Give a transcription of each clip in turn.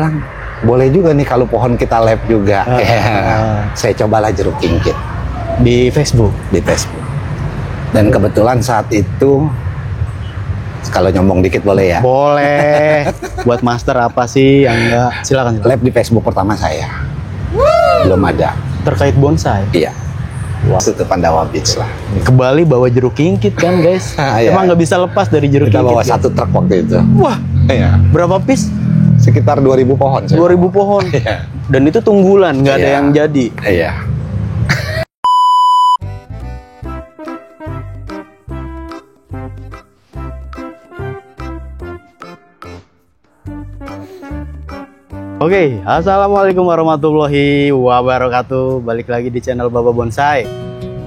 bilang, boleh juga nih kalau pohon kita lab juga. Saya cobalah jeruk kimkit Di Facebook. di Facebook. Dan kebetulan saat itu, kalau nyombong dikit boleh ya? Boleh. Buat master apa sih yang enggak? Silakan. Lab di Facebook pertama saya. Belum ada. Terkait bonsai. Iya. Itu ke Pandawa Beach lah. Ke Bali bawa jeruk kimkit kan, guys? Iya. Emang nggak bisa lepas dari jeruk Kita kimkit. bawa guys? satu truk waktu itu. Wah, Iya. berapa piece? Sekitar 2000 pohon. 2000 pohon. Iya. Dan itu tunggulan, nggak ada Iya. yang jadi. Iya. Oke, assalamualaikum warahmatullahi wabarakatuh. Balik lagi di channel Baba Bonsai.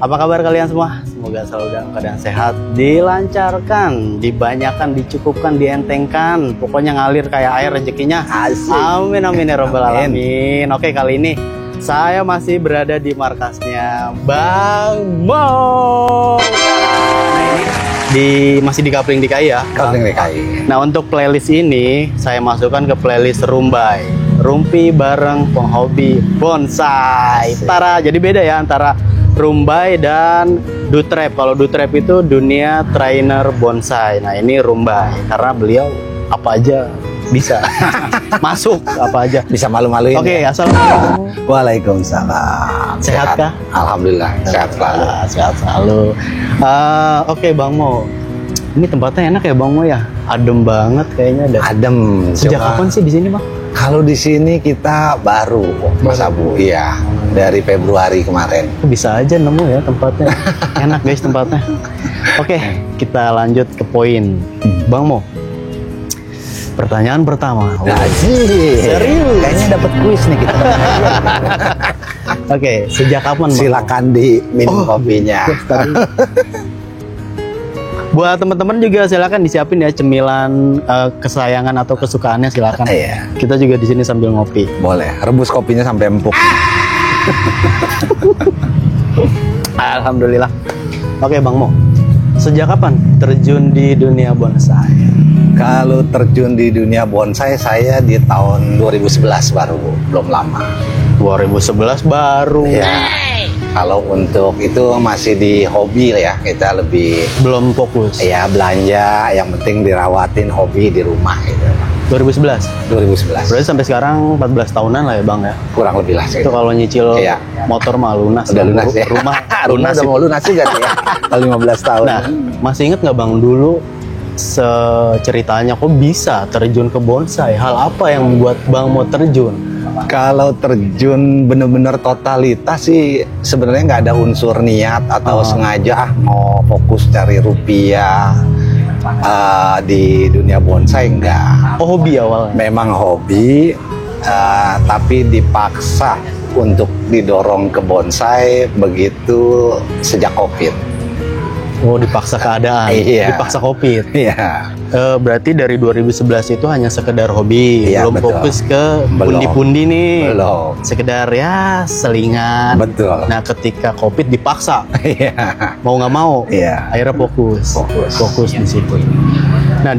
Apa kabar kalian semua? Semoga selalu dalam keadaan sehat, dilancarkan, dibanyakan, dicukupkan, dientengkan. Pokoknya ngalir kayak air rezekinya. Asik. Amin amin ya robbal Amin. alamin. Oke, kali ini saya masih berada di markasnya Bang Mo. Nah, ini masih di Kapling DKI ya. Kapling DKI. Nah, untuk playlist ini saya masukkan ke playlist Rumbai, Rumpi bareng penghobi bonsai. Tara, jadi beda ya antara Rumbai dan Dutrep. Kalau Dutrep itu dunia trainer bonsai. Nah, ini Rumbai karena beliau apa aja bisa masuk, apa aja. Bisa malu-maluin. Oke, ya? assalamualaikum. Waalaikumsalam. Sehat kah? Alhamdulillah, sehat selalu. Sehat selalu. Oke, Bang Mo. Ini tempatnya enak ya, Bang Mo ya? Adem banget kayaknya. Adem. Sejak Cuma kapan sih di sini, Bang? Kalau di sini kita baru, Mas Abu. Iya, dari Februari kemarin. Bisa aja nemu ya tempatnya. Enak guys tempatnya. Oke, kita lanjut ke poin. Bang Mo. Pertanyaan pertama. Asik. Serius? Kayaknya dapat kuis nih kita. Oke, sejak kapan, Bang Mo? Silakan diminum kopinya. Buat teman-teman juga silakan disiapin ya cemilan kesayangan atau kesukaannya, silakan. Iya. Kita juga di sini sambil ngopi. Boleh, rebus kopinya sampai empuk. Alhamdulillah. Oke, Bang Mo. Sejak kapan terjun di dunia bonsai? Kalau terjun di dunia bonsai saya di tahun 2011 baru, belum lama. 2011 baru. Ya. Kalau untuk itu masih di hobi ya, kita lebih Belum fokus. ya belanja, yang penting dirawatin hobi di rumah gitu. 2011. 2011. Berarti sampai sekarang 14 tahunan lah ya, Bang ya. Kurang lebih lah Itu segitu. kalau nyicil Iya. motor mah lunas. Udah lah. lunas ya. Rumah Rumah udah itu. mau lunas juga nih ya. Kalau 15 tahun. Nah, masih inget nggak Bang dulu ceritanya kok bisa terjun ke bonsai? Hal apa yang membuat Bang mau terjun? Kalau terjun bener-bener totalitas sih sebenarnya nggak ada unsur niat atau sengaja mau fokus cari rupiah di dunia bonsai, enggak. Oh, hobi awalnya. Memang hobi, tapi dipaksa untuk didorong ke bonsai begitu sejak COVID. Oh, dipaksa keadaan. Iya. Dipaksa Covid. Iya. Berarti dari 2011 itu hanya sekedar hobi, Iya, belum betul. fokus ke Belum. pundi-pundi nih. Belum. Sekedar ya selingan. Betul. Nah, ketika Covid dipaksa, Iya. mau nggak mau, Iya. akhirnya fokus. Fokus. Di situ. Nah,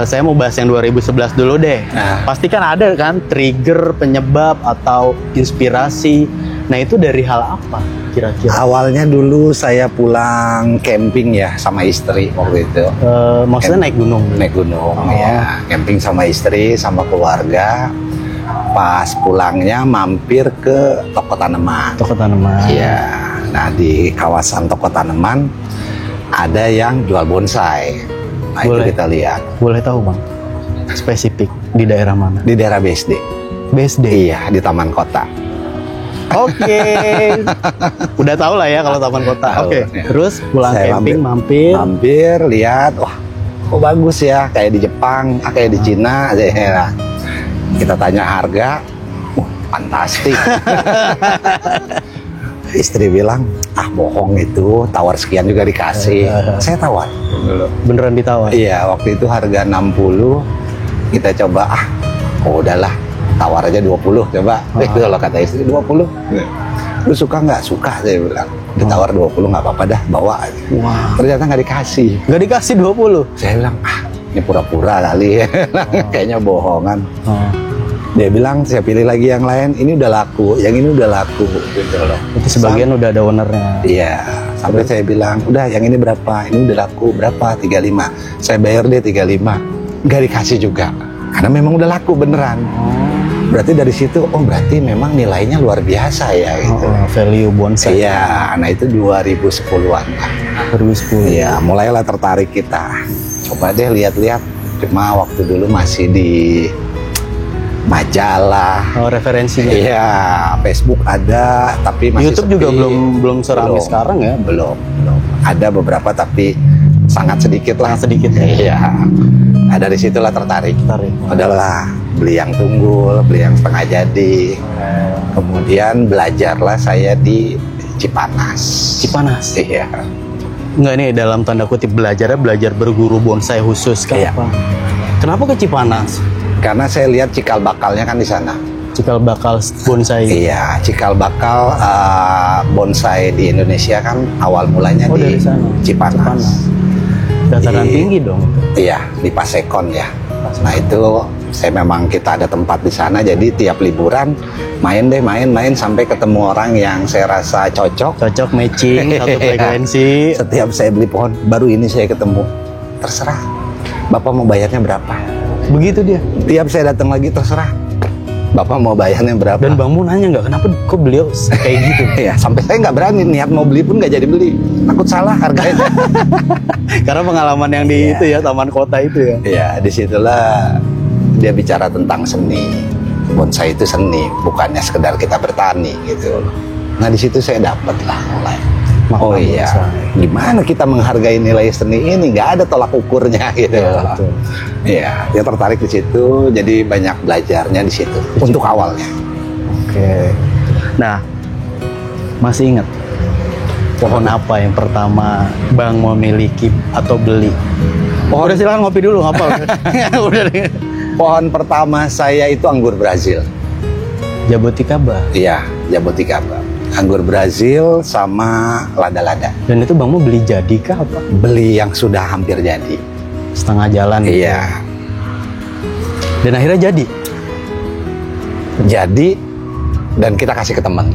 saya mau bahas yang 2011 dulu deh. Nah. Pasti kan ada kan trigger, penyebab atau inspirasi. Nah, itu dari hal apa kira-kira? Awalnya dulu saya pulang camping ya sama istri waktu itu. Maksudnya naik gunung? Naik gunung ya, camping sama istri sama keluarga. Pas pulangnya mampir ke toko tanaman. Toko tanaman. Iya. Nah, di kawasan toko tanaman ada yang jual bonsai. Nah, Boleh. itu kita lihat Boleh tahu Bang? Spesifik di daerah mana? di daerah BSD. BSD. Iya, di Taman Kota. Oke. Udah tahu lah ya kalau taman kota. Tahu, Oke. ya. Terus pulang Saya camping mampir. Mampir, lihat, wah, kok bagus ya, kayak di Jepang, kayak di Cina, ya. Kita tanya harga, fantastik. Istri bilang, bohong itu, tawar sekian juga dikasih. Saya tawar. Beneran ditawar. Iya, waktu itu harga 60, kita coba, udahlah, tawar aja 20, coba. Itu kalau kata istri, 20. Lu suka nggak? Suka, saya bilang. Ditawar 20, nggak apa-apa dah, bawa aja. Wah. Ternyata nggak dikasih. Nggak dikasih 20. Saya bilang, ini pura-pura kali ya. Kayaknya bohongan. Dia bilang saya pilih lagi yang lain, ini udah laku, yang ini udah laku gitu loh. Itu sebagian udah ada ownernya. Iya, sampai saya bilang, udah yang ini berapa? Ini udah laku berapa? 35. Saya bayar dia 35. Nggak dikasih juga, karena memang udah laku beneran. Berarti dari situ, oh berarti memang nilainya luar biasa ya gitu. Value bonsai. Iya, nah itu 2010-an lah. 2010. Iya, mulailah tertarik kita. Coba deh lihat-lihat. Cuma waktu dulu masih di majalah. Oh, referensinya. Iya, Facebook ada, tapi masih YouTube sepi. juga belum seramai sekarang ya. Belum. Ada beberapa tapi sangat sedikit lah. Sangat sedikit ya. Iya. Nah, dari situlah tertarik. Tarik. Udahlah, beli yang tunggul, beli yang setengah jadi. Kemudian belajarlah saya di Cipanas. Cipanas. Iya. Enggak, nih dalam tanda kutip belajar berguru bonsai khusus kan? Iya. Apa? Kenapa ke Cipanas? Karena saya lihat cikal bakalnya kan di sana. Cikal bakal bonsai. Iya, cikal bakal bonsai di Indonesia kan awal mulanya dari di sana. Cipanas. Dataran Di- tinggi dong. Iya, di Pasekon ya. Nah itu saya memang kita ada tempat di sana, jadi tiap liburan main sampai ketemu orang yang saya rasa cocok. Cocok matching satu frekuensi. Setiap saya beli pohon baru ini saya ketemu, terserah. Bapak mau bayarnya berapa? Begitu dia. Tiap saya datang lagi terserah. Bapak mau bayarnya berapa? Dan Bang Mu nanya nggak kenapa kok beliau kayak gitu? Ya, sampai saya nggak berani niat mau beli pun nggak jadi beli, takut salah harganya. Karena pengalaman yang di itu ya taman kota itu ya. Ya, disitulah dia bicara tentang seni. Bonsai itu seni, bukannya sekedar kita bertani gitu. Nah di situ saya dapat lah mulai. Makna Oh iya, bonsai. gimana kita menghargai nilai seni ini? Nggak ada tolak ukurnya gitu. Iya, betul. Iya, dia tertarik di situ, jadi banyak belajarnya di situ. Untuk awalnya. Oke. Nah, masih ingat pohon apa yang pertama Bang mau miliki atau beli? Oh, udah silakan ngopi dulu, ngapa? Udah. Pohon pertama saya itu anggur Brazil. Jaboticaba. Iya, Jaboticaba. Anggur Brazil sama lada-lada. Dan itu Bang mau beli jadi kah apa? Beli yang sudah hampir jadi. Setengah jalan. gitu. Iya, Dan akhirnya jadi. jadi dan kita kasih ke teman.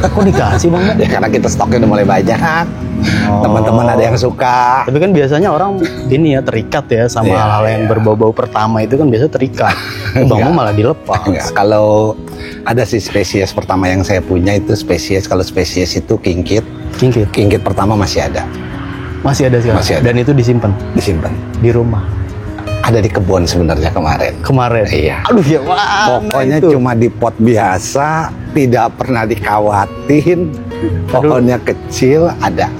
Kok dikasih Bang? Ya karena kita stoknya udah mulai banyak. Oh. Teman-teman ada yang suka. Tapi kan biasanya orang ini ya terikat ya sama Iya, hal-hal yang iya. berbau-bau pertama itu kan biasa terikat. Bang Mo Enggak. malah dilepas. Enggak, kalau ada sih spesies pertama yang saya punya itu spesies, kalau spesies itu kingkit. Kingkit. Kingkit pertama masih ada, Masih ada sekarang. Masih ada. Dan itu disimpan disimpan. di rumah. Ada di kebun sebenarnya kemarin. Kemarin. Iya. Aduh ya mana Pokoknya itu? cuma di pot biasa, tidak pernah dikawatin. Pohonnya kecil ada.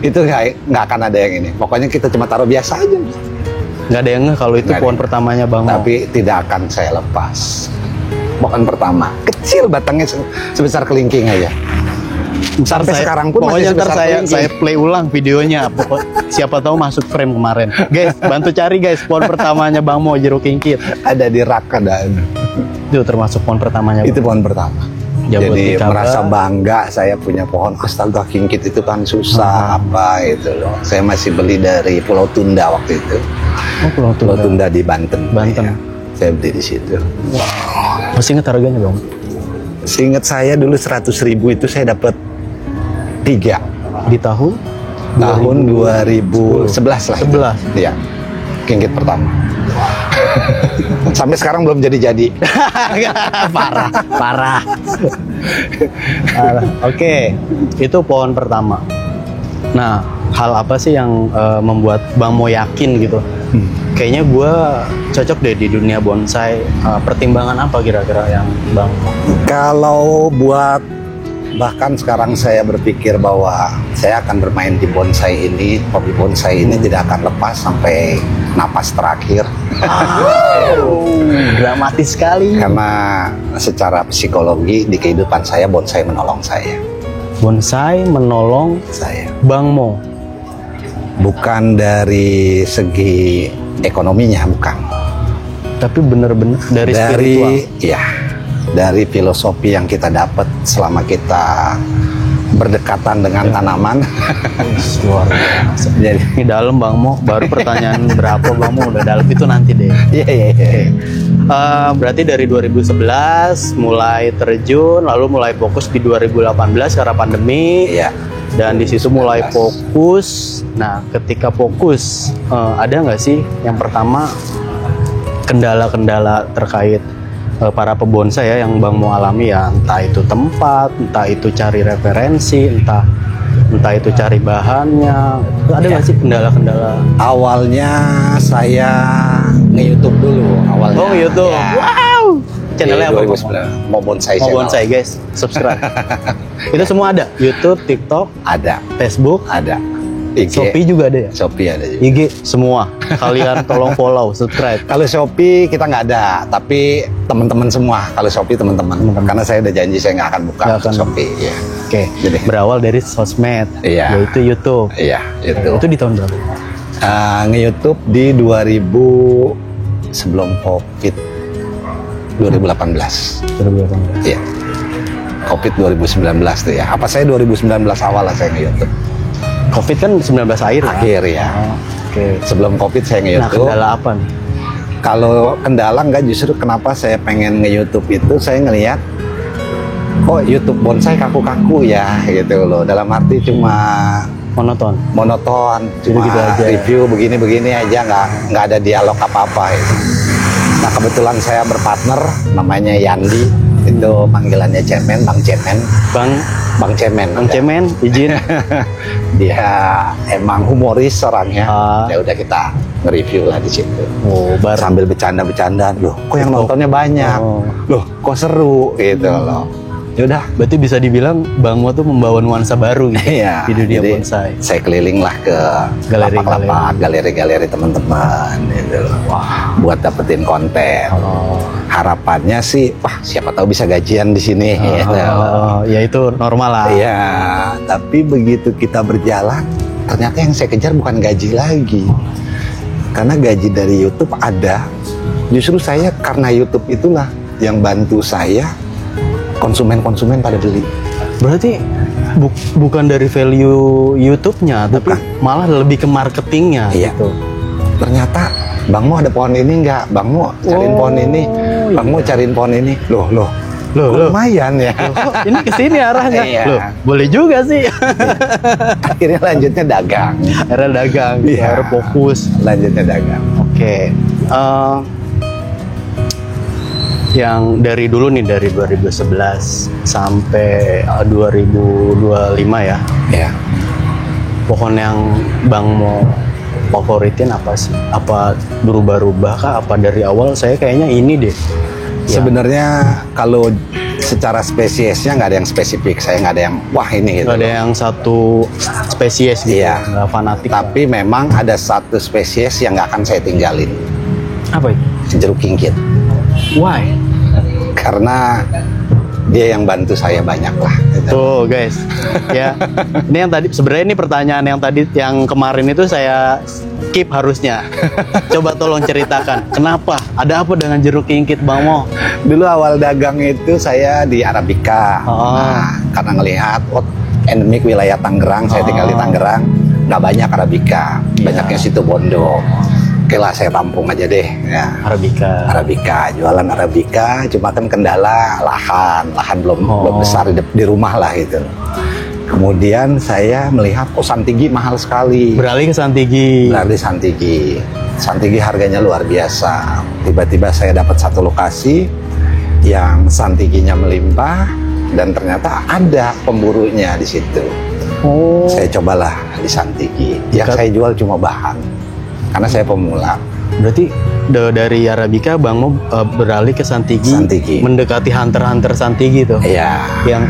Itu nggak akan ada yang ini. Pokoknya kita cuma taruh biasa aja. Nggak ada yang ngeh kalau itu Nggak ada. pohon pertamanya Bang Mo. Tapi tidak akan saya lepas. Pohon pertama kecil, batangnya sebesar kelingking aja. Sampai sekarang pun pokoknya masih ntar sebesar kelingking. saya play ulang videonya. Siapa tahu masuk frame kemarin. Guys, bantu cari guys pohon pertamanya Bang Mo jeruk kingkit. Ada di rak ada. Itu termasuk pohon pertamanya. Itu pohon pertama. Jadi Jaboticaba. merasa bangga saya punya pohon. Astaga, kingkit itu kan susah apa itu loh. Saya masih beli dari Pulau Tunda waktu itu. Oh, Pulau Pulau Tunda. Tunda di Banten. Banten. Iya. Saya beli di situ. Masih ingat harganya Bang? Seingat saya dulu 100.000 itu saya dapat 3 Di tahun? tahun 2011 lah. 11. Iya. Kingkit pertama. Sampai sekarang belum jadi-jadi. parah. Parah. Oke, itu pohon pertama. Nah, hal apa sih yang membuat Bang Mo yakin gitu? Kayaknya gue cocok deh di dunia bonsai. Pertimbangan apa kira-kira yang Bang Mo? Kalau buat bahkan sekarang saya berpikir bahwa saya akan bermain di bonsai ini, hobi bonsai ini tidak akan lepas sampai napas terakhir. Dramatis sekali. Karena secara psikologi di kehidupan saya bonsai menolong saya. Bonsai menolong Saya Bang Mo. bukan dari segi ekonominya, bukan. Tapi bener-bener dari spiritual. Ya, dari filosofi yang kita dapat selama kita berdekatan dengan tanaman. Luar biasa. Jadi Ini dalam Bang Mo, baru pertanyaan berapa Bang Mo udah dalam itu nanti deh. iya. Berarti dari 2011 mulai terjun, lalu mulai fokus di 2018 karena pandemi. Iya. Dan di situ mulai fokus. Nah, ketika fokus, ada nggak sih yang pertama kendala-kendala terkait para pebonsai ya yang Bang mau alami ya, entah itu tempat, entah itu cari referensi, entah itu cari bahannya. Ada nggak sih kendala-kendala? Awalnya saya nge-YouTube dulu awalnya. Oh, YouTube. Ya. Wow. Channelnya apa? 2009. Mau bonsai Mau channel. bonsai guys, subscribe. Itu semua ada. YouTube, TikTok, Ada, Facebook, ada. IG, Shopee juga ada ya. Shopee ada juga. IG semua. Kalian tolong follow, subscribe. Kalau Shopee kita nggak ada, tapi teman-teman semua. Kalau Shopee teman-teman, karena saya udah janji saya nggak akan buka Nggak akan. Shopee. Ya. Oke. Jadi. Berawal dari sosmed, Iya. yaitu YouTube. Iya, itu. Itu di tahun berapa? Nge-YouTube di 2000 sebelum COVID 2018. 2018. Iya. COVID 2019 tuh ya. Apa saya 2019 awal lah saya nge-YouTube. Covid kan 19 akhir ya? Akhir ya. Oh, oke. Sebelum COVID saya Nah, nge-YouTube. kendala apa nih? Kalau kendala enggak, justru kenapa saya pengen nge-YouTube itu, saya ngelihat kok YouTube bonsai kaku-kaku ya gitu loh. Dalam arti cuma Monoton. monoton, cuma Gitu-gitu aja. review begini-begini aja, nggak ada dialog apa-apa gitu. Nah, kebetulan saya berpartner namanya Yandi, itu panggilannya Cemen, Bang Cemen. Bang Cemen. Bang Cemen, izin. Dia emang humoris orangnya. Ah. Ya udah kita nge-review lah di situ. Oh, Sambil bercanda-bercanda, loh kok yang nontonnya banyak, Oh. loh kok seru gitu loh. Ya udah. Berarti bisa dibilang Bang Mo tuh membawa nuansa baru gitu Iya, di dunia jadi bonsai. saya keliling lah ke lapak-lapak, galeri-galeri teman-teman gitu loh. Wah, buat dapetin konten. Oh. Harapannya sih, wah siapa tahu bisa gajian di sini gitu. Ya itu normal lah. Iya, tapi begitu kita berjalan, ternyata yang saya kejar bukan gaji lagi. Karena gaji dari YouTube ada. Justru saya karena YouTube itulah yang bantu saya, konsumen-konsumen pada beli. Berarti bukan dari value YouTube-nya, tapi malah lebih ke marketingnya Iya. gitu. Ternyata Bang Mo ada pohon ini nggak? Bang Mo cariin pohon ini. Bang Mo cariin pohon ini. Loh, lumayan ya. Kok ini kesini arahnya? Iya. Loh, boleh juga sih. Akhirnya lanjutnya dagang. Era dagang, Iya. era fokus. Lanjutnya dagang. Oke. Yang dari dulu nih, dari 2011 sampai 2025 ya. Ya. Pohon yang Bang mau favoritin apa sih? Apa berubah-ubah kah? Apa dari awal saya kayaknya ini deh. Sebenarnya kalau secara spesiesnya nggak ada yang spesifik. Saya nggak ada yang wah ini gitu. Nggak ada yang satu spesies gitu. Iya. Nggak fanatik. Tapi memang ada satu spesies yang nggak akan saya tinggalin. Apa itu? Jeruk kingkit. Why? Karena dia yang bantu saya banyak lah. Gitu. Tuh guys, ya. Ini yang tadi sebenarnya ini pertanyaan yang kemarin itu saya skip harusnya. Coba tolong ceritakan, kenapa? Ada apa dengan jeruk kingkit Bang Mo? Dulu awal dagang itu saya di Arabica. Oh. Nah, karena ngelihat endemik wilayah Tangerang, saya tinggal di Tangerang, nggak banyak Arabica, banyaknya situ Bondo. Oke lah, saya tampung aja deh. Ya. Arabica, jualan Arabica, cuma kan kendala lahan belum besar di rumah lah gitu. Kemudian saya melihat Santigi mahal sekali. Beralih ke Santigi. Santigi harganya luar biasa. Tiba-tiba saya dapat satu lokasi yang Santiginya melimpah dan ternyata ada pemburunya di situ. Oh. Saya cobalah di Santigi. Yang saya jual cuma bahan. Karena saya pemula. Berarti dari Arabica Bang Mo beralih ke Santigi, mendekati hunter Santigi tuh. Iya. Yang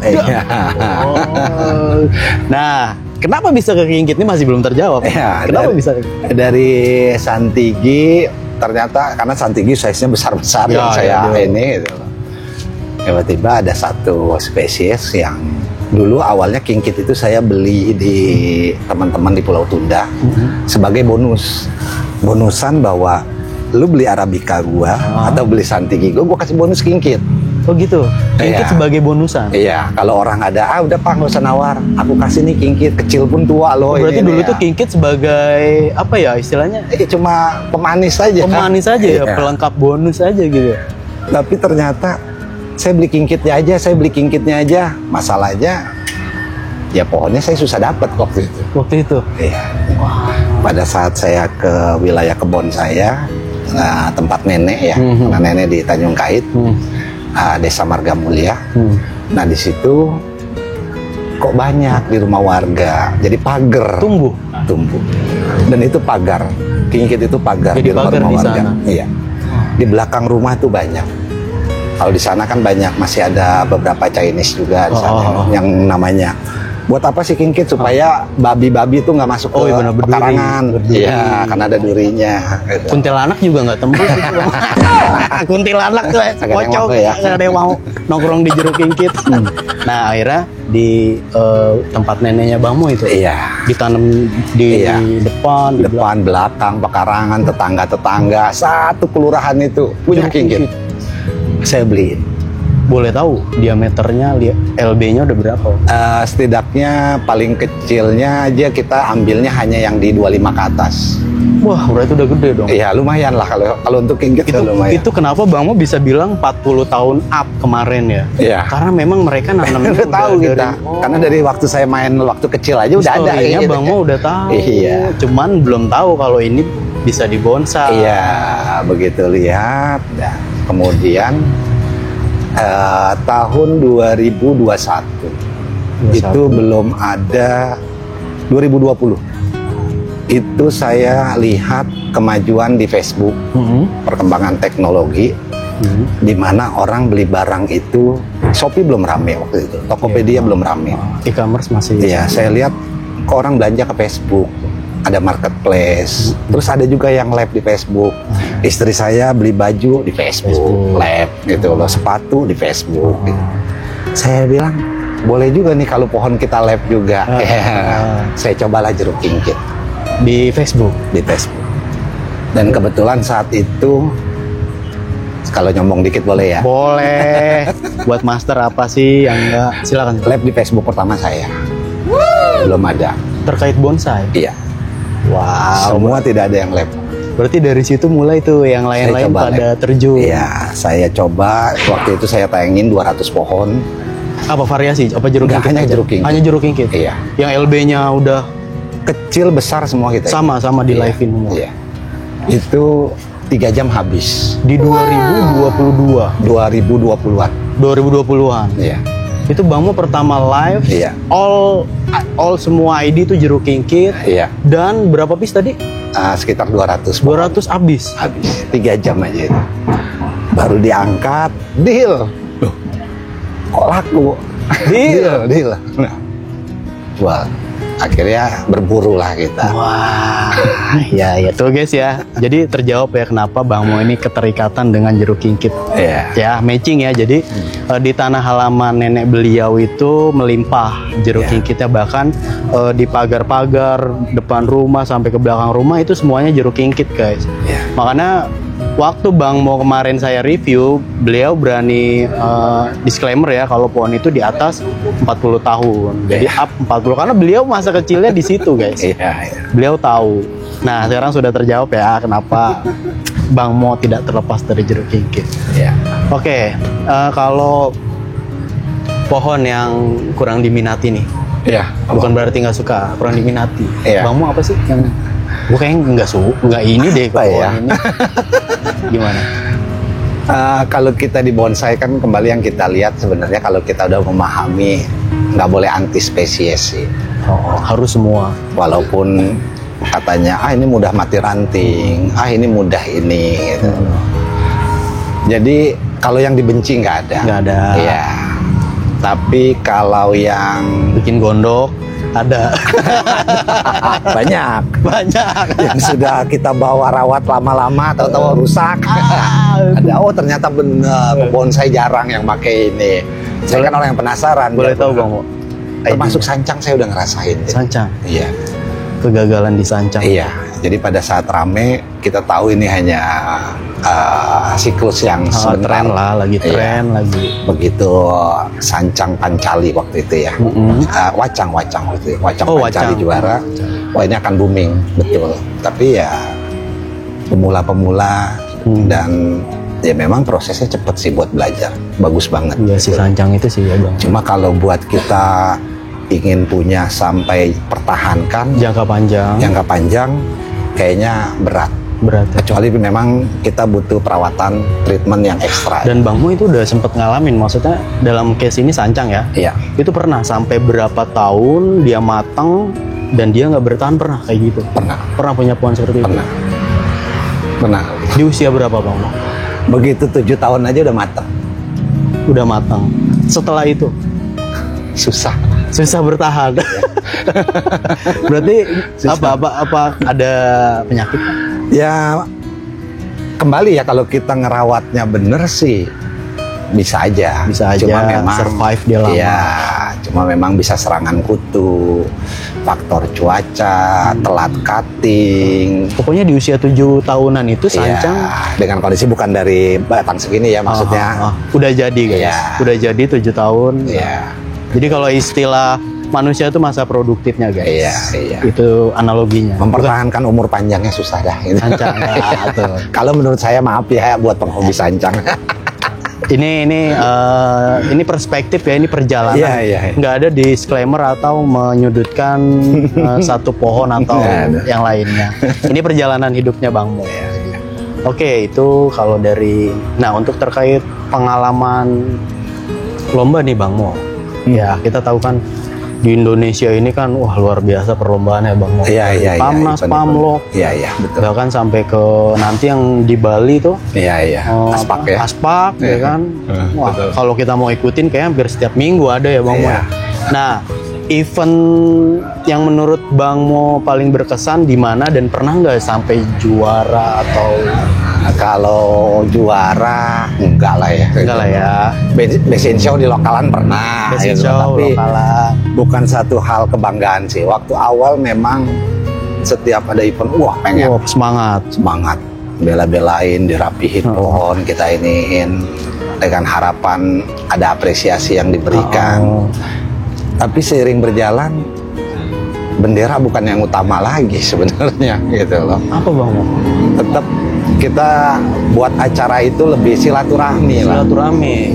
Iya. Oh. Nah, kenapa bisa ke kingkit ini masih belum terjawab? Iya, Kenapa bisa? Dari Santigi ternyata karena Santigi size-nya besar-besar yang saya ini gitu. Tiba-tiba ada satu spesies yang dulu awalnya kingkit itu saya beli di teman-teman di Pulau Tunda sebagai bonusan bahwa lu beli Arabica gua atau beli Santigi gua kasih bonus kingkit. Oh gitu. Kingkit Iya. sebagai bonusan. Iya, kalau orang ada, udah Pak nggak usah nawar, aku kasih nih kingkit, kecil pun tua loh. Berarti ini dulu nih, tuh kingkit sebagai apa ya istilahnya? cuma pemanis aja. Pemanis aja ya, Iya. pelengkap bonus aja gitu. Tapi ternyata saya beli kingkitnya aja, masalahnya ya pohonnya saya susah dapat waktu itu. Waktu itu. Iya. Pada saat saya ke wilayah kebon saya, tempat nenek ya, karena nenek di Tanjung Kait, Desa Marga Mulia. Nah di situ kok banyak di rumah warga, jadi pagar Tumbuh. dan itu pagar, kingkit itu pagar Jadi di rumah pagar di warga. sana. Iya, di belakang rumah tuh banyak. Kalau di sana kan banyak, masih ada beberapa Chinese juga di sana yang namanya. Buat apa sih kingkit? Supaya babi-babi itu nggak masuk Oh, ke iya benar, berduri. pekarangan. Berduri. Iya, karena ada durinya. Gitu. Kuntilanak juga nggak tembus itu, Bang. Kuntilanak tuh Kagak ada yang pocong, mau ya. nggak ada yang mau nongkrong di jeruk kingkit. Nah akhirnya di tempat neneknya Bang Mo itu Iya. ditanam di Iya. depan, di Depan, belakang, pekarangan, tetangga-tetangga, satu kelurahan itu punya Jeruk kingkit. Saya beliin. Boleh tahu diameternya LB-nya udah berapa? Setidaknya paling kecilnya aja kita ambilnya hanya yang di 25 ke atas. Wah, berarti udah gede dong. Iya, lumayan lah kalau untuk kingkit Itu, lumayan. itu kenapa Bang Mo bisa bilang 40 tahun up kemarin ya? Iya. Karena memang mereka nanamnya Udah tahu kita. Karena dari waktu saya main waktu kecil aja udah ada. Historinya gitu. Bang Mo udah tahu. Iya. Cuman belum tahu kalau ini bisa dibonsai. Iya, begitu lihat. Nah, kemudian tahun 2021 itu belum ada 2020. Itu saya lihat kemajuan di Facebook, perkembangan teknologi, di mana orang beli barang itu, Shopee belum rame waktu itu, Tokopedia belum rame. E-commerce masih. Iya, saya lihat kok orang belanja ke Facebook, ada marketplace, terus ada juga yang live di Facebook. Istri saya beli baju di Facebook, live gitu loh, sepatu di Facebook. Gitu. Saya bilang boleh juga nih kalau pohon kita live juga. Saya cobalah jeruk kingkit Di Facebook. di Facebook. Dan kebetulan saat itu, kalau nyombong dikit boleh ya, Boleh. Buat master apa sih yang enggak? Silakan. live di Facebook pertama saya. Belum ada. Terkait bonsai. Iya. Wow. Semua tidak ada yang live. Berarti dari situ mulai tuh yang lain-lain coba pada live. terjun. Iya, saya coba waktu itu saya tayangin 200 pohon. Apa variasi? Apa jeruk Nggak, kingkit? hanya aja? jeruk kingkit. Hanya jeruk kingkit. Iya. Yang LB-nya udah Kecil besar semua kita. sama-sama di Iya, live-in semua. Iya. Itu 3 jam habis. Di 2022, 2020-an. 2020-an. Iya. Itu Bang Mo pertama live. Iya. All semua ID itu jeruk kingkit. Iya. Dan berapa piece tadi? Sekitar 200. 200 habis. Habis. 3 jam aja itu. Baru diangkat, deal. Loh, kok laku? Deal. Nah, wah, akhirnya berburu lah kita. Wah, ya tuh guys ya. Jadi terjawab ya kenapa Bang Mo ini keterikatan dengan jeruk kingkit. Iya. Ya matching ya. Jadi di tanah halaman nenek beliau itu melimpah jeruk Iya. kingkitnya, bahkan di pagar-pagar depan rumah sampai ke belakang rumah itu semuanya jeruk kingkit guys. Iya. Makanya waktu Bang Mo kemarin saya review, beliau berani disclaimer ya kalau pohon itu di atas 40 tahun. Jadi up 40 karena beliau masa kecilnya di situ guys. Iya. Beliau tahu. Nah, sekarang sudah terjawab ya kenapa Bang Mo tidak terlepas dari jeruk kingkit. Iya. Oke, kalau pohon yang kurang diminati nih, Iya. bukan berarti nggak suka, kurang diminati. Iya. Bang Mo apa sih yang gue kayaknya nggak suka, nggak ini deh Apa pohon ya? ini. Gimana? Kalau kita di bonsai kan kembali yang kita lihat sebenarnya kalau kita udah memahami nggak boleh anti spesies sih. Oh, harus semua. Walaupun katanya ini mudah mati ranting, ini mudah ini. Gitu. Jadi kalau yang dibenci nggak ada. Nggak ada. Iya. Tapi kalau yang Bikin gondok ada. banyak Banyak. yang sudah kita bawa rawat lama-lama tahu-tahu rusak. Ada, ternyata bener bonsai jarang yang pakai ini. Saya kan orang yang penasaran. Boleh tahu Bang Mo? Termasuk sancang saya udah ngerasain. Sancang. Iya. Kegagalan di sancang. Iya, Jadi pada saat rame kita tahu ini hanya siklus yang sebentar tren lah, lagi tren lagi. Begitu Sancang Pancali waktu itu ya. Wacang waktu itu. Wacang Pancali juara. Wah, ini akan booming, betul. Tapi ya pemula-pemula dan ya memang prosesnya cepet sih buat belajar, bagus banget. Iya si Sancang itu sih ya bang. Cuma kalau buat kita ingin punya sampai pertahankan jangka panjang kayaknya berat. Kecuali memang kita butuh perawatan treatment yang ekstra. Dan Bang Mo itu udah sempet ngalamin, maksudnya dalam case ini Sancang ya, iya. Itu pernah sampai berapa tahun dia matang dan dia nggak bertahan, pernah kayak gitu? Pernah punya pohon seperti itu? Pernah. Di usia berapa Bang Mo? Begitu 7 tahun aja udah matang. Setelah itu susah bertahan. Berarti apa ada penyakit? Ya kembali ya, kalau kita ngerawatnya bener sih bisa aja. Cuma memang survive dia lama. Ya, cuma memang bisa serangan kutu, faktor cuaca, telat cutting. Pokoknya di usia 7 tahunan itu Sancang dengan kondisi bukan dari batang segini ya, maksudnya. Udah jadi guys. Udah jadi 7 tahun. Jadi kalau istilah manusia itu masa produktifnya guys. Iya. Itu analoginya. Mempertahankan umur panjangnya susah dah. Sancang. Kalau menurut saya, maaf ya buat penghobi Sancang. Ini perspektif ya, ini perjalanan. Iya. Nggak ada disclaimer atau menyudutkan satu pohon atau yang lainnya. Ini perjalanan hidupnya Bang Mo. Oke, itu kalau dari. Nah, untuk terkait pengalaman lomba nih Bang Mo. Ya, kita tahu kan di Indonesia ini kan luar biasa perlombaannya Bang Mo. Iya. Pamnas, Pamlok. Iya, betul. Bahkan sampai ke nanti yang di Bali tuh. Iya. Aspak ya kan. Wah, kalau kita mau ikutin kayak hampir setiap minggu ada ya Bang Mo. Nah, event yang menurut Bang Mo paling berkesan di mana dan pernah nggak sampai juara atau? Kalau juara enggak lah ya. Best in show di lokalan pernah. Tapi lokalan. Bukan satu hal kebanggaan sih. Waktu awal memang setiap ada event, pengen semangat, bela-belain, dirapihin pohon, kita iniin dengan harapan ada apresiasi yang diberikan. Tapi seiring berjalan, bendera bukan yang utama lagi sebenarnya gitu loh. Apa Bang? Tetap kita buat acara itu lebih silaturahmi.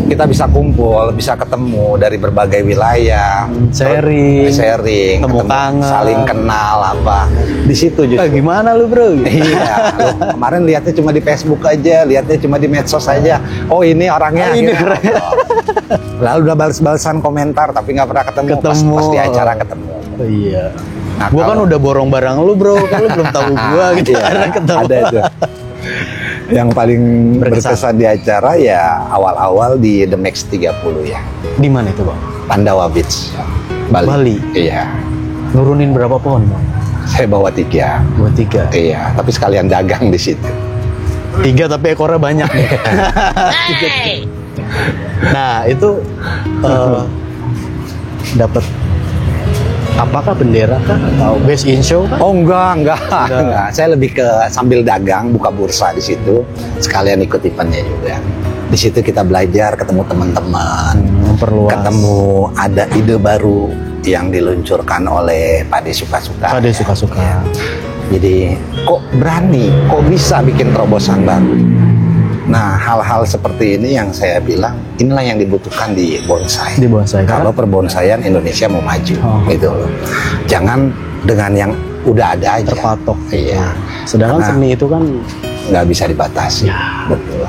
Kita bisa kumpul, bisa ketemu dari berbagai wilayah, sharing, ketemu, saling kenal apa. Di situ justru. Gimana lu bro? Iya, kemarin lihatnya cuma di Facebook aja, lihatnya cuma di medsos aja. Oh ini orangnya. Lalu udah balas-balasan komentar, tapi nggak pernah ketemu. Pas di acara ketemu. Iya. Nah, gua kan udah borong barang lu bro, kan lu belum tahu gua gitu. Ada itu. Yang paling berkesan di acara ya awal-awal di The Max 30 ya. Di mana itu Bang? Pandawa Beach, Bali. Iya. Nurunin berapa pohon Bang? Saya bawa 3. Iya, tapi sekalian dagang di situ. 3 tapi ekornya banyak nih. Nah itu dapat apakah bendera kah atau best in show kah? Oh enggak. Saya lebih ke sambil dagang, buka bursa di situ, sekalian ikut eventnya juga. Di situ kita belajar, ketemu teman-teman, ketemu ada ide baru yang diluncurkan oleh Pak De Suka-Suka. Ya. Jadi kok berani, kok bisa bikin terobosan baru. Nah, hal-hal seperti ini yang saya bilang, inilah yang dibutuhkan di bonsai. Kalau perbonsaian Indonesia mau maju, gitu loh. Jangan dengan yang udah ada aja. Terpatok. Iya. Sedangkan seni itu kan nggak bisa dibatasi. Betul.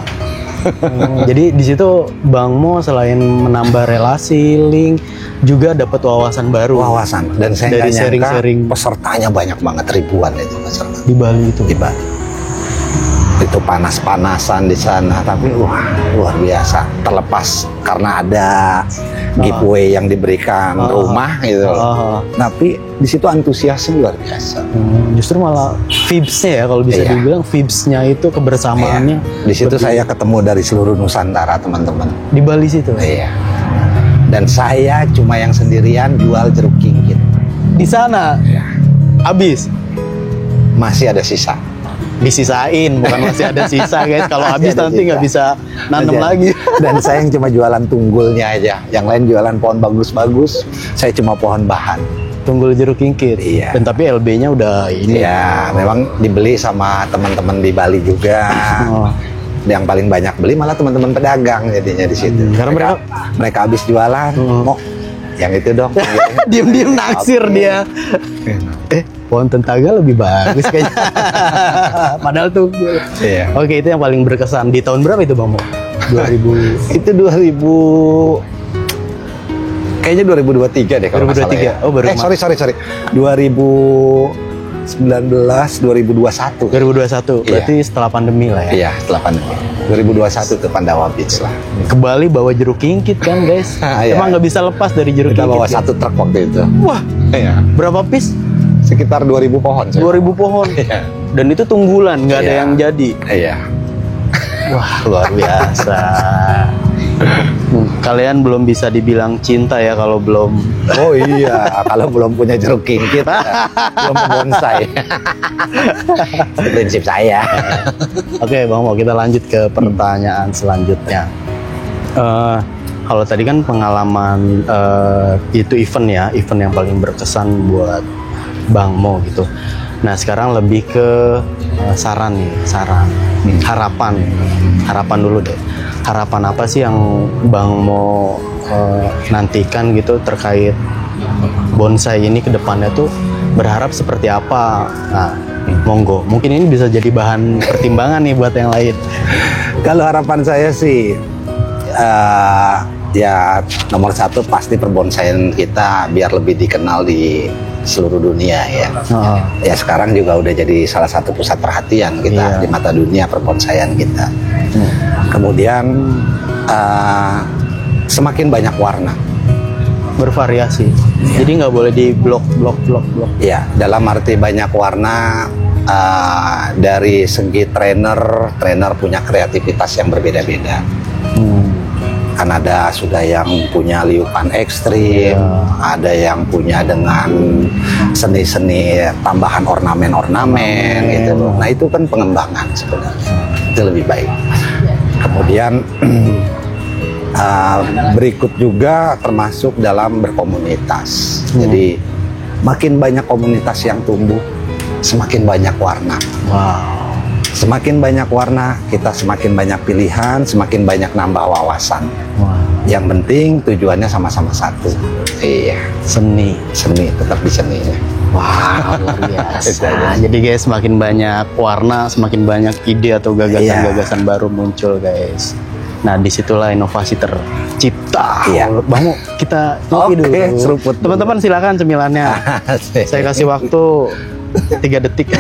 Jadi di situ Bang Mo selain menambah relasi, link, juga dapat wawasan baru. Dan saya dari sharing-sharing. Pesertanya banyak banget, ribuan itu peserta. Di Bali itu. Itu panas-panasan di sana, tapi luar biasa. Terlepas karena ada giveaway yang diberikan rumah gitu loh. Tapi di situ antusiasnya luar biasa. Justru malah vibes-nya ya, kalau bisa dibilang vibes-nya itu kebersamaannya. Di situ saya ketemu dari seluruh Nusantara teman-teman. Di Bali situ. Iya. Dan saya cuma yang sendirian jual jeruk kinggit. Di sana. Iya. Habis. masih ada sisa. Disisain, bukan masih ada sisa guys. Kalau Masih habis ada nanti nggak sisa. bisa nanam Dan- lagi. Dan saya yang cuma jualan tunggulnya aja. Yang lain jualan pohon bagus-bagus. Saya cuma pohon bahan. Tunggul jeruk kingkit. Iya. Dan tapi LB-nya udah ini. Ya, memang dibeli sama teman-teman di Bali juga. Oh. Yang paling banyak beli malah teman-teman pedagang jadinya di situ. Karena mereka habis jualan, mau yang itu dong. Diem-diem naksir Oke. dia. Pohon tentaga lebih bagus kayaknya. Padahal tuh. Iya. Oke, itu yang paling berkesan. Di tahun berapa itu Bang Mo? 2000. Itu 2000 kayaknya 2023 deh kalau nggak salah 2023. ya. Oh, baru sorry. 2019 2021. 2021. Berarti setelah pandemi lah ya. Iya, setelah pandemi. 2021 tuh Pandawa Beach lah. Ke Bali bawa jeruk kingkit kan guys. Iya. Emang nggak bisa lepas dari jeruk Kita kingkit. bawa ya? satu truk waktu itu. Wah, Iya. berapa piece? Sekitar 2000 pohon. 2000 pohon. Iya. Dan itu tunggulan, nggak ada Iya. yang jadi. Iya. Wah, luar biasa. Kalian belum bisa dibilang cinta ya kalau belum. Oh iya, kalau belum punya jeruk kingkit, belum bonsai. Itu prinsip saya. Oke, Bang Mo, kita lanjut ke pertanyaan selanjutnya. Kalau tadi kan pengalaman itu event yang paling berkesan buat Bang Mo gitu. Nah, sekarang lebih ke saran, harapan dulu deh. Harapan apa sih yang Bang Mo nantikan gitu terkait bonsai ini ke depannya tuh berharap seperti apa? Nah, monggo. Mungkin ini bisa jadi bahan pertimbangan nih buat yang lain. Kalau harapan saya sih, ya nomor satu pasti perbonsaian kita biar lebih dikenal di seluruh dunia ya. Oh. Ya sekarang juga udah jadi salah satu pusat perhatian kita Iya. di mata dunia perbonsaian kita. Kemudian semakin banyak warna. Bervariasi. Jadi nggak boleh di blok. Ya, dalam arti banyak warna dari segi trainer punya kreativitas yang berbeda-beda. Kan ada sudah yang punya liupan ekstrim, ada yang punya dengan seni-seni tambahan ornamen-ornamen gitu loh. Nah itu kan pengembangan sebenarnya, itu lebih baik. Kemudian berikut juga termasuk dalam berkomunitas. Jadi makin banyak komunitas yang tumbuh, semakin banyak warna. Wow. Semakin banyak warna, kita semakin banyak pilihan, semakin banyak nambah wawasan. Yang penting tujuannya sama-sama satu. Iya, Seni. tetap di seninya. Wah, luar biasa. Itu aja. Jadi guys, semakin banyak warna, semakin banyak ide atau gagasan-gagasan baru muncul guys. Nah, disitulah inovasi tercipta. Iya. Bang Mo, kita Oke, dulu. seruput dulu. Teman-teman silakan cemilannya. Saya kasih waktu 3 detik.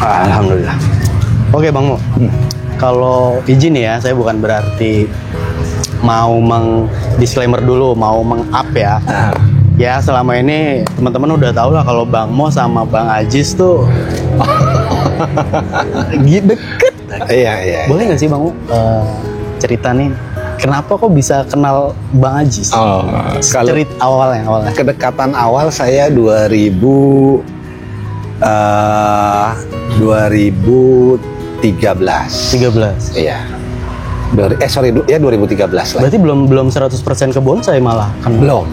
Alhamdulillah. Oke Bang Mo, kalau izin ya, saya bukan berarti mau disclaimer dulu, mau meng-up ya. Ya selama ini teman-teman udah tahu lah kalau Bang Mo sama Bang Ajis tuh deket. Iya. Boleh nggak sih Bang Mo cerita nih, kenapa kok bisa kenal Bang Ajis? Oh, kalau Cerita awalnya. kedekatan awal saya 2013. 13. Iya. 2013 lah. Berarti belum 100% ke bonsai malah kan? Belum.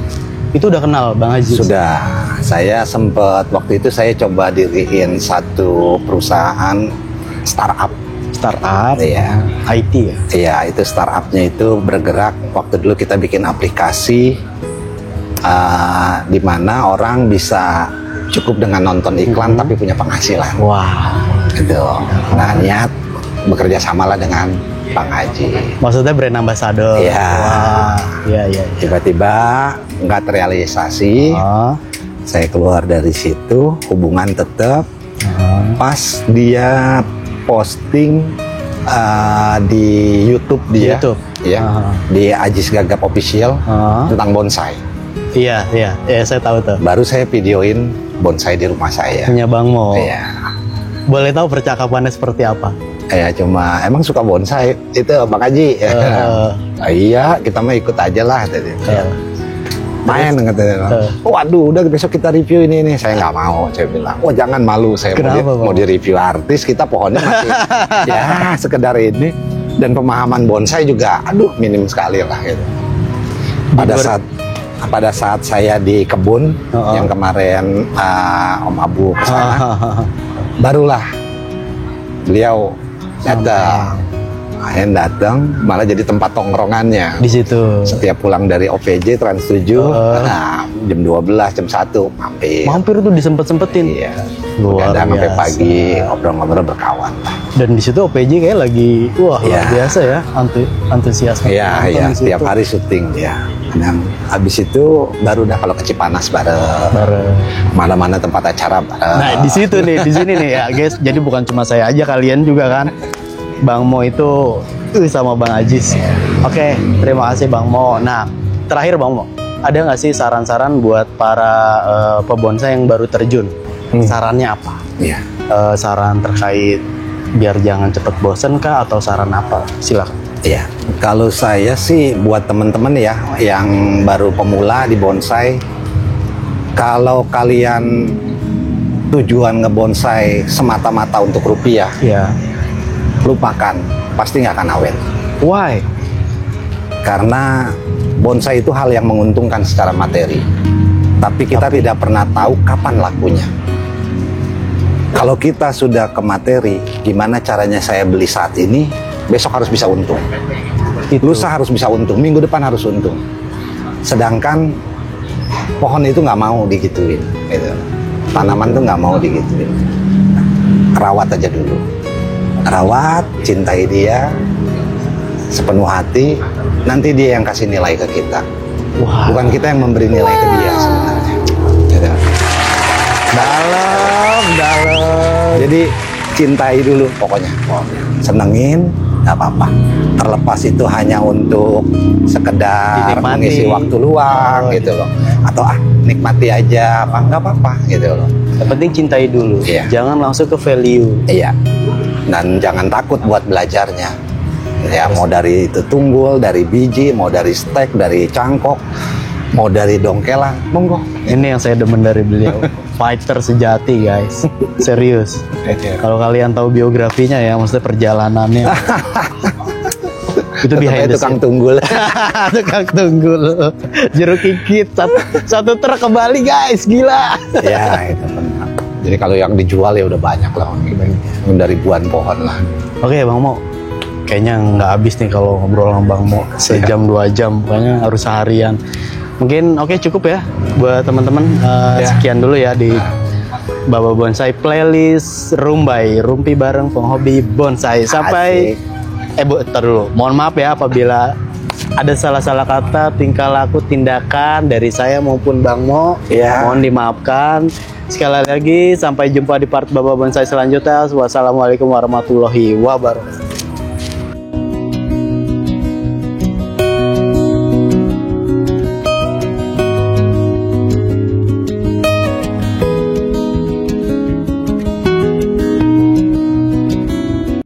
Itu udah kenal Bang Ajis? Sudah. Saya sempat waktu itu saya coba diriin satu perusahaan startup. Startup, Iya. IT ya? Iya, itu startupnya itu bergerak. Waktu dulu kita bikin aplikasi di mana orang bisa cukup dengan nonton iklan tapi punya penghasilan. Wah. Gitu. Nah, niat bekerja samalah dengan Bang Haji. Maksudnya brand ambassador? Iya. Wah. Iya. Tiba-tiba nggak terrealisasi. Oh. Saya keluar dari situ, hubungan tetap. Pas dia posting di YouTube dia, ya, di Ajis Gagap Official tentang bonsai. Iya, saya tahu tuh. Baru saya videoin bonsai di rumah saya. Punya Bang Mo. Iya. Boleh tahu percakapannya seperti apa? Ya cuma emang suka bonsai itu Bang Haji. Iya, kita mah ikut aja lah. main katanya. Waduh, udah besok kita review ini. Saya nggak mau, saya bilang. Oh jangan malu, saya mau di review artis, kita pohonnya masih ya sekedar ini. Dan pemahaman bonsai juga, aduh minim sekali lah gitu. Pada saat saya di kebun yang kemarin Om Abu kesana, barulah beliau datang, malah jadi tempat tongkrongannya di situ. Setiap pulang dari OPJ Trans 7, nah, jam 12, jam 1 mampir. Mampir tuh disempet-sempetin. Iya. Luar Kadang sampai biasa. pagi ngobrol-ngobrol berkawan. Dan di situ OPJ kayak lagi luar biasa ya, antusias. Iya, setiap hari syuting dia. Dan habis itu baru dah kalau ke Cipanas bareng. Mana-mana tempat acara bareng. Nah, di situ nih, di sini nih ya, guys. Jadi bukan cuma saya aja, kalian juga kan. Bang Mo itu sama Bang Ajis. Oke, terima kasih Bang Mo. Nah, terakhir Bang Mo, ada nggak sih saran-saran buat para pebonsai yang baru terjun? Sarannya apa? Iya. Saran terkait biar jangan cepet bosen kah, atau saran apa? Silakan. Iya, kalau saya sih buat teman-teman ya yang baru pemula di bonsai, kalau kalian tujuan ngebonsai semata-mata untuk rupiah, Ya. lupakan, pasti nggak akan awet. Why? Karena bonsai itu hal yang menguntungkan secara materi, tapi kita tidak pernah tahu kapan lakunya. Kalau kita sudah ke materi, gimana caranya saya beli saat ini, besok harus bisa untung. Lusa harus bisa untung, minggu depan harus untung. Sedangkan pohon itu nggak mau digituin, gitu. Tanaman tuh nggak mau digituin. Rawat aja dulu. Rawat, cintai dia sepenuh hati, nanti dia yang kasih nilai ke kita. Bukan kita yang memberi nilai ke dia sebenarnya. Gitu. Dalam. Jadi cintai dulu pokoknya, senengin, nggak apa-apa. Terlepas itu hanya untuk sekedar Dinikmati. mengisi waktu luang gitu loh, atau nikmati aja, nggak apa-apa gitu loh. Yang penting cintai dulu. Iya. Jangan langsung ke value. Iya. Dan jangan takut buat belajarnya. Ya, mau dari itu tunggul, dari biji, mau dari stek, dari cangkok, mau dari dongkelan, monggo. Ini yang saya demen dari beliau. Fighter sejati, guys. Serius. Kalau kalian tahu biografinya ya, maksudnya perjalanannya. Itu behind the tukang scene. tunggul. Tukang tunggul. Jeruk ikit satu truk ke Bali, guys. Gila. Ya, itu benar. Jadi kalau yang dijual ya udah banyak lah, udah ribuan pohon lah. Oke, Bang Mo. Kayaknya nggak habis nih kalau ngobrol sama Bang Mo. Sejam 2 jam, pokoknya harus seharian. Mungkin cukup ya buat teman-teman. Sekian dulu ya di Baba Bonsai playlist Rumpi bareng penghobi bonsai. Sampai tar dulu. Mohon maaf ya apabila ada salah-salah kata, tingkah laku, tindakan dari saya maupun Bang Mo. Mohon dimaafkan. Sekali lagi sampai jumpa di part Baba Bonsai selanjutnya. Wassalamualaikum warahmatullahi wabarakatuh.